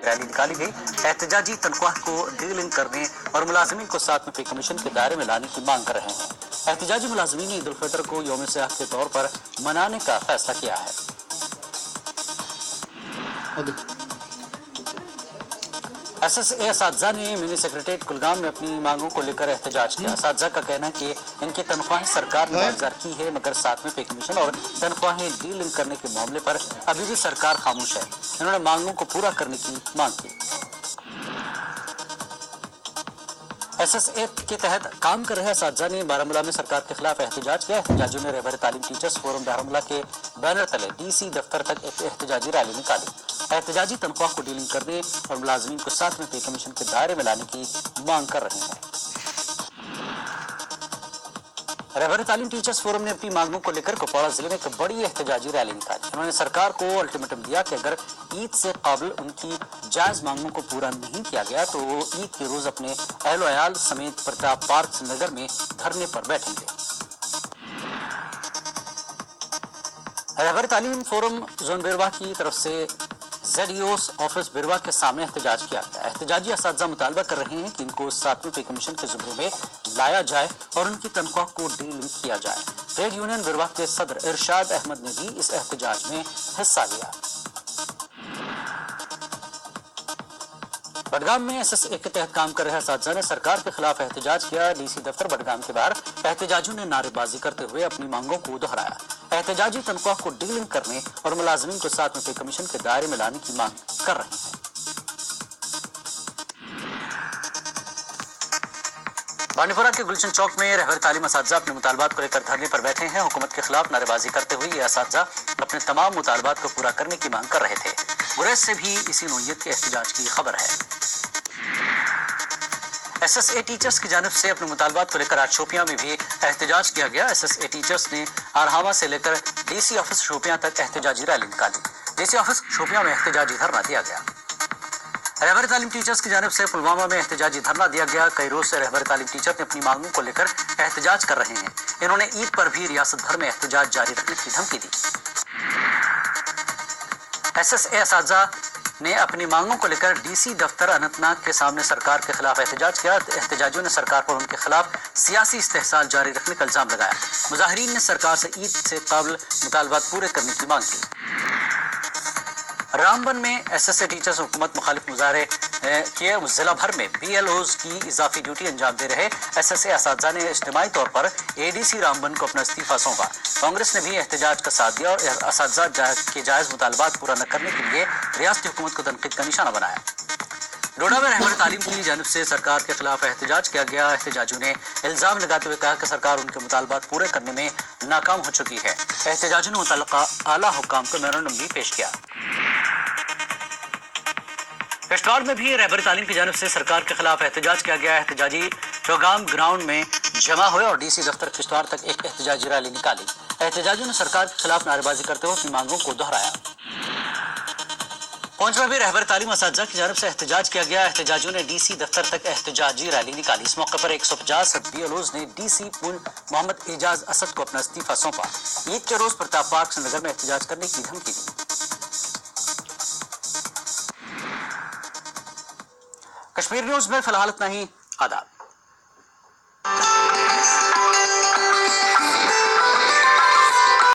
Rally निकाली गई। एहतजाजी तनख्वाह को डीलिंग करने और मुलाजमीन को साथ में पे कमीशन के दायरे में लाने की मांग कर रहे हैं। एहतजाजी मुलाजमीन ने ईद उल फितर को यौम सियाहत के तौर पर मनाने का फैसला किया है। एसएसए असातिज़ा ने मिनी सेक्रेटेरिएट कुलगाम में अपनी मांगों को लेकर एहतजाज किया। असातिज़ा का कहना है कि इनकी तनख्वाहें सरकार ने वागज़ार की है, मगर साथ में पे कमीशन और तनख्वाहें डीलिंग करने के मामले पर अभी भी सरकार खामोश है। इन्होंने मांगों को पूरा करने की मांग की। एसएसए के तहत काम कर रहे असातिज़ा ने बारामूला में सरकार के खिलाफ एहतजाज किया। एहतजाजियों ने रहबर तालीम टीचर्स फोरम बारामूला के बैनर तले डीसी दफ्तर तक एक एहतजाजी रैली निकाली। एहतजाजी तनख्वाह को डीलिंग करने और मुलाजमीन को साथ में पे कमीशन के दायरे में लाने की मांग कर रहे हैं। रहबर तालीम टीचर्स फोरम ने अपनी मांगों को लेकर कुपवाड़ा जिले में एक बड़ी एहतजाजी रैली निकाली। उन्होंने सरकार को अल्टीमेटम दिया कि अगर ईद से काबिल उनकी जायज मांगों को पूरा नहीं किया गया तो वो ईद के रोज अपने अहलो अयाल समेत प्रताप पार्क नगर में धरने पर बैठेंगे। रहबर तालीम फोरम जोन बिरवा की तरफ से ZEO's ऑफिस बिरवा के सामने एहतजाज किया गया। एहतजाजी असातिज़ा मुतालबा कर रहे हैं कि इनको सातवें पे कमीशन के ज़ुमरे में लाया जाए और उनकी तनख्वाह को डीलिंग किया जाए। ट्रेड यूनियन बिरवा के सदर इरशाद अहमद ने भी इस एहतजाज में हिस्सा लिया। बडगाम में एसएसए के तहत काम कर रहे असातिज़ा ने सरकार के खिलाफ एहतजाज किया। डीसी दफ्तर बडगाम के बाहर एहतजाजियों ने नारेबाजी करते हुए अपनी मांगों को दोहराया। एहतजाजी तनख्वाह को डीलिंग करने और मुलाजमीन को साथ में पे कमीशन के दायरे में लाने की मांग कर रहे हैं। बांडीपुरा के गुलशन चौक में रहबर तालीम असातिज़ा अपने मुतालबात को लेकर धरने पर बैठे हैं। हुकूमत के खिलाफ नारेबाजी करते हुए ये असातिज़ा अपने तमाम मुतालबात को पूरा करने की मांग कर रहे थे। गुरेज से भी इसी नौयत के एहतजाज की खबर है। एसएसए टीचर्स की जानिब से अपने मुतालबात को लेकर आज शोपियां में भी एहतजाज किया गया। एसएसए टीचर्स ने आरहावा से लेकर डीसी ऑफिस शोपियां तक एहतजाजी रैली निकाली। डीसी ऑफिस शोपियां में एहतजाजी धरना दिया गया। रहबर तालीम टीचर्स की जानिब से पुलवामा में एहतजाजी धरना दिया गया। कई रोज से रहबर तालीम टीचर ने अपनी मांगों को लेकर एहतजाज कर रहे हैं। इन्होंने ईद पर भी रियासत भर में एहतजाज जारी रखने की धमकी दी। एसएसए असातिज़ा ने अपनी मांगों को लेकर डीसी दफ्तर अनंतनाग के सामने सरकार के खिलाफ एहतजाज किया। एहतजाजियों ने सरकार पर उनके खिलाफ सियासी इस्तेहसाल जारी रखने का इल्जाम लगाया। मुजाहिरीन ने सरकार से ईद से काबिल मुतालबात पूरे करने की मांग की। रामबन में एसएसए टीचर्स हुकूमत मुखालिफ मुजाहरे किए। जिला भर में BLOs की इजाफी ड्यूटी अंजाम दे रहे एसएसए असातिज़ा ने इज्तिमाई तौर पर ADC रामबन को अपना इस्तीफा सौंपा। कांग्रेस ने भी एहतजाज का साथ दिया और असातिज़ा के जायज मुतालबात पूरा न करने के लिए रियासती हुकूमत को तनकीद का निशाना बनाया। डोडा में रहबर तालीम की जानिब से सरकार के खिलाफ एहतजाज किया गया। एहतजाजियों ने इल्जाम लगाते हुए कहा कि सरकार उनके मुतालबात पूरे करने में नाकाम हो चुकी है। एहतजाजियों ने मुतल्लका आला हुक्काम को मेमोरेंडम भी पेश किया। किश्तवाड़ में भी रहबर तालीम की जानिब से सरकार के खिलाफ एहतजाज किया गया। एहतजाजी चौगाम ग्राउंड में जमा हुए और डीसी दफ्तर किश्तवाड़ तक एक एहतजाजी रैली निकाली। एहतजाजियों ने सरकार के खिलाफ नारेबाजी करते हुए अपनी मांगों को दोहराया। पहुंच में भी रहबर तालीम असातिज़ा की जानिब से एहतजाज किया गया। एहतजाजियों ने डीसी दफ्तर तक एहतजाजी रैली निकाली। इस मौके पर 150 BLOs ने डीसी मोहम्मद एजाज असद को अपना इस्तीफा सौंपा। ईद के रोज प्रताप पार्क नगर में एहतजाज करने की धमकी दी। कश्मीर न्यूज में फिलहाल इतना ही। आदाब।